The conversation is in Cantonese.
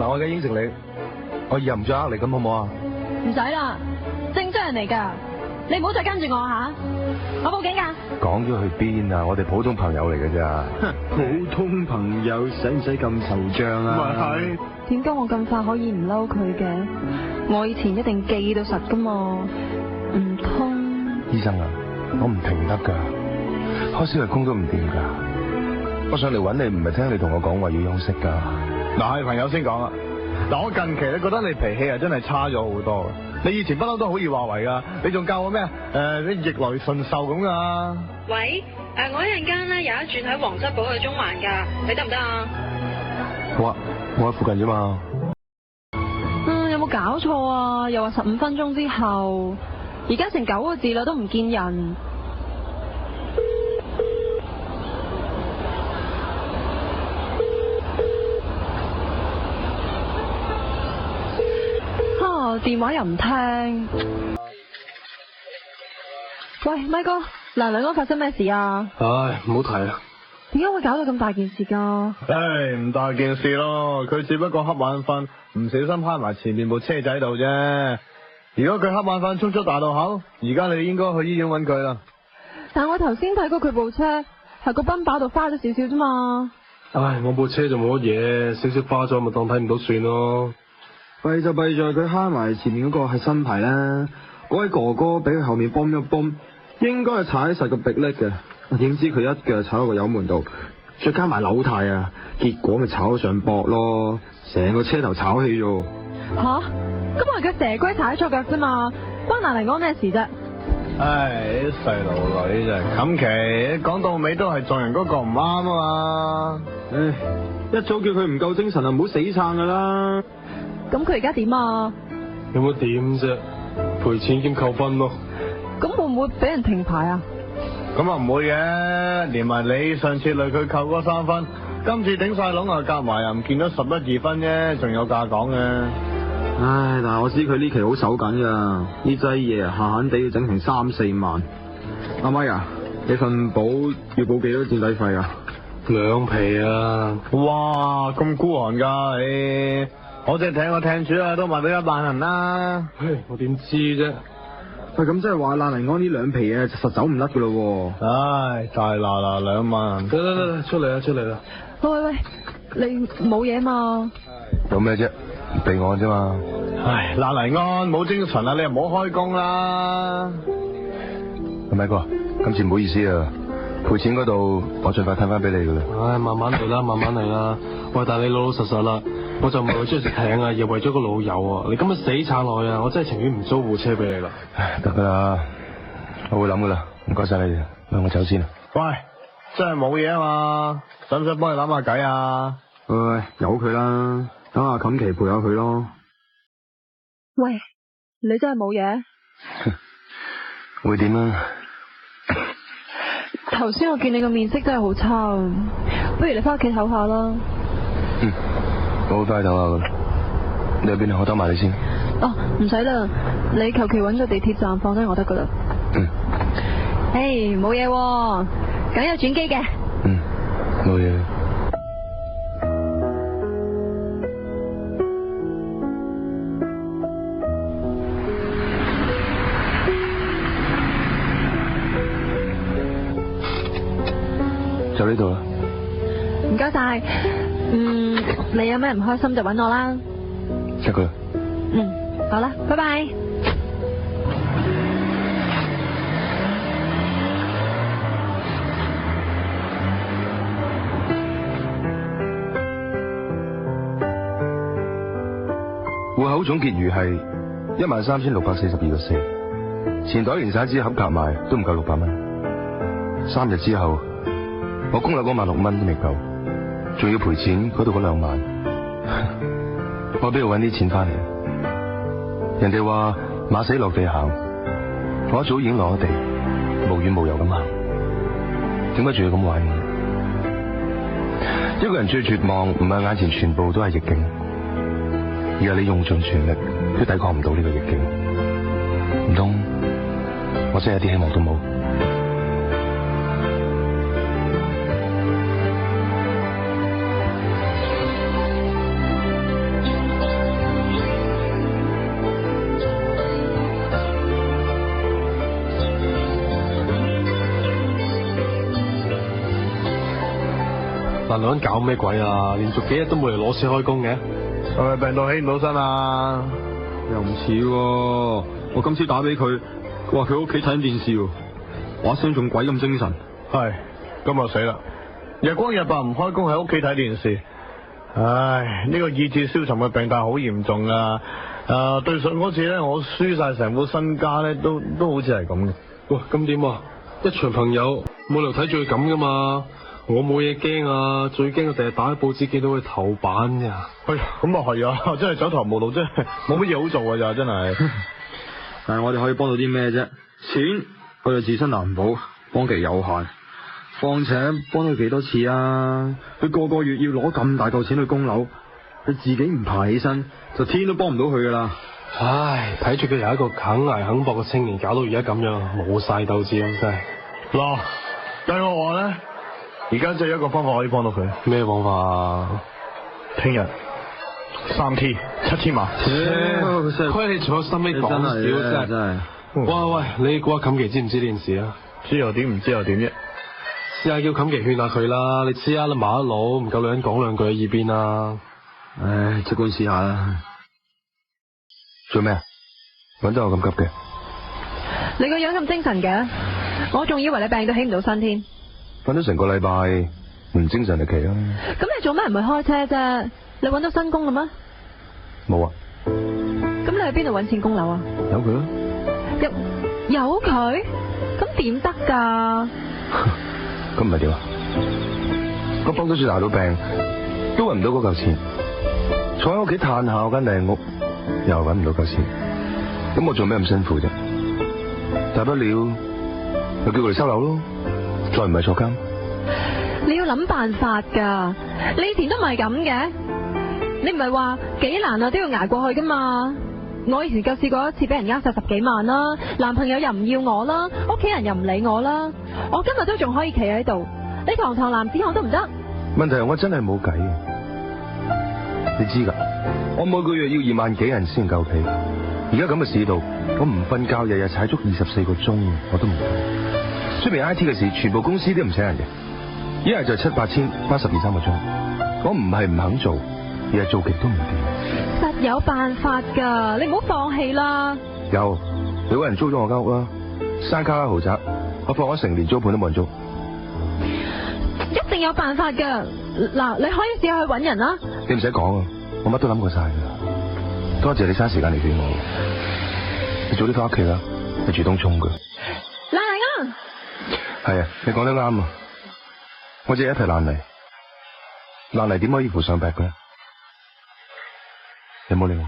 嗱，我而家應承你，我以後唔再呃你，咁好唔好啊？唔使啦，正常人嚟噶，你唔好再跟住我吓，我報警噶。講咗去邊啊？我哋普通朋友嚟嘅咋？普通朋友使唔使咁惆悵啊？咪係。點解我咁快可以唔嬲佢嘅？我以前一定記到實噶嘛，唔通？醫生啊，我唔停得噶，開小日工都唔掂噶。我上嚟揾你唔係聽你同我講話要休息噶。嗱，係朋友先講啦。嗱，我近期咧覺得你脾氣啊真係差咗好多。你以前不嬲都好易話為噶，你仲教我咩你逆來順受咁噶。喂，我一陣間咧有一轉喺皇室堡去中環噶，你得唔得啊？好啊，我喺附近啫嘛。有冇搞錯啊？又話15分鐘之後，而家成9個字啦，都唔見人。電話又唔聽。喂，咪哥，蘭麗安發生咩事啊？唉，唔好提啦。點解會搞到咁大件事噶？唉，唔大件事咯，佢只不過瞌眼瞓，唔小心趴埋前面部車仔度啫。如果佢瞌眼瞓衝出大路口，而家你應該去醫院揾佢啦。但我頭先睇過佢部車係個賓把度花咗少少啫嘛。唉，我部車就冇乜嘢，少少花咗咪當睇唔到算咯。弊就弊在佢揩埋前面嗰個係新牌啦，嗰位哥哥俾佢後面泵一泵，應該係踩實個迫力嘅，點知佢一腳踩到個油門度，再加埋扭軚啊，結果咪炒上膊咯，成個車頭炒起咗。吓？咁我係個蛇龜踩錯腳啫嘛，關蘭麗安咩事啫？唉，啲細路女真係冚奇，講到尾都係撞人嗰個唔啱啊嘛。唉，一早叫佢唔夠精神啊，唔好死撐噶啦。咁佢而家點啊？有冇點啫？賠錢兼扣分咯。咁會唔會俾人停牌啊？咁啊唔會嘅，連埋你上次累佢扣嗰3分，今次頂晒籠啊夾埋又唔見咗11、2分啫，仲有價講嘅。唉，但係我知佢呢期好手緊噶，呢劑嘢閒閒地要整成3、4萬。阿咪啊，你份保要保幾多墊底費啊？2皮啊！哇，咁孤寒噶你！我只艇個艇主啊，都賣到1萬銀啦。唉，我點知啫？喂，咁即係話蘭麗安呢2皮啊，實走唔甩噶咯。唉，大嗱2萬。得，出嚟啦，出嚟啦。喂，你冇嘢嘛？有咩啫？備案啫嘛。唉，蘭麗安冇精神啊，你又唔好開工啦。阿咪哥，今次唔好意思啊，賠錢嗰度我盡快睇翻俾你噶啦。唉，慢慢嚟啦，慢慢嚟啦。喂，但係你老老實實啦。我就唔係為咗食艇啊，又為咗個老友啊！你今日死撐落去啊，我真係情願唔租部車俾你啦。唉，得噶啦，我會諗噶啦，唔該晒你哋，我走先啦。喂，真係冇嘢啊嘛，使唔使幫你諗下計啊？喂，由佢啦，等阿錦琪陪下佢咯。喂，你真係冇嘢？會點啊？頭先我見你個面色真係好差啊，不如你翻屋企唞下啦。我好快唞下噶啦，你喺邊啊？我兜埋你先。哦，唔使啦，你求其搵個地鐵站放低我得噶啦。唉，冇嘢，梗有轉機嘅。冇嘢。就呢度啦。唔該晒。你有咩唔開心就搵我啦。得噶啦。好啦，拜拜。戶口總結餘係13642個4，錢袋連散紙盒夾埋都唔夠600蚊。3日之後，我供樓嗰16000蚊都未夠，仲要賠錢嗰度嗰2萬，我邊度搵啲錢翻嚟？人哋話馬死落地行，我一早已經落咗地，無怨無尤咁行，點解仲要咁玩？一個人最絕望唔係眼前全部都係逆境，而係你用盡全力都抵抗唔到呢個逆境。唔通我真係一啲希望都冇？但女人搞咩鬼啊？連續幾日都冇嚟攞錢開工嘅。係咪病到起唔到身啊？又唔似喎，我今朝打俾佢，佢話佢屋企睇緊電視喎，話聲仲鬼咁精神。係，今日死啦！日光日白唔開工喺屋企睇電視。唉，呢個意志消沉嘅病態好嚴重啊！對上嗰次咧，我輸晒成副身家咧，都好似係咁嘅。喂，咁點啊？一場朋友冇理由睇住佢咁噶嘛？我冇嘢驚啊，最驚我第日打開報紙見到佢頭版咋。哎呀，咁啊係啊，真係走投無路，真係冇乜嘢好做㗎咋，真係。但係我哋可以幫到啲咩啫？錢我哋自身難保，幫其有限。況且幫佢幾多次啊？佢個月要攞咁大嚿錢去供樓，佢自己唔爬起身，就天都幫唔到佢噶啦。唉，睇住佢由一個肯捱肯搏嘅青年，搞到而家咁樣，冇晒鬥志咁真係。嗱，計我話咧，而家只有一個方法可以幫到佢。咩方法啊？聽日3T 7000萬。虧你仲有心機講少真係。喂，你估下錦琪知唔知呢件事啊？知又點，唔知又點啫？試下叫錦琪勸下佢啦，你知啊，你麻甩佬唔夠女人講兩句喺耳邊啦。唉，即管試下啦。做咩啊？搵得我咁急嘅？你個樣咁精神嘅，我仲以為你病到起唔到身添。瞓咗成個禮拜，唔精神就奇啦。咁你做咩唔去開車啫？你搵到新工啦咩？冇啊。咁你去邊度搵錢供樓啊？有佢啦。有佢？咁點得噶？咁唔係點啊？我幫到住大到病，都搵唔到嗰嚿錢，坐喺屋企嘆下嗰間靚屋，又搵唔到嚿錢，咁我做咩咁辛苦啫？大不了就叫佢嚟收樓咯，再唔係坐監。你要諗辦法噶，你以前都唔係咁嘅，你唔係話幾難啊都要捱過去噶嘛？我以前就試過一次俾人呃晒10幾萬啦，男朋友又唔要我啦，屋企人又唔理我啦，我今日都仲可以企喺度，你堂男子漢都唔得。問題係我真係冇計，你知噶，我每個月要2萬幾人先夠皮，而家咁嘅市道，我唔瞓覺日日踩足24個鐘，我都唔得。出邊 IT 嘅事，全部公司都唔請人嘅，一係就7、8千花12、13個鐘，我唔係唔肯做，而係做極都唔掂。實有辦法噶，你唔好放棄啦。有人租咗我間屋啦，山卡拉豪宅，我放咗成年租盤都冇人租。一定有辦法噶，嗱，你可以試下去搵人啦。你唔使講啊，我乜都諗過晒噶。多謝你嘥時間嚟勸我，你早啲翻屋企啦，你住東涌噶。爛泥啊！係啊，你講得啱啊，我只係一撇爛泥，爛泥點可以扶上壁嘅？你唔好理我。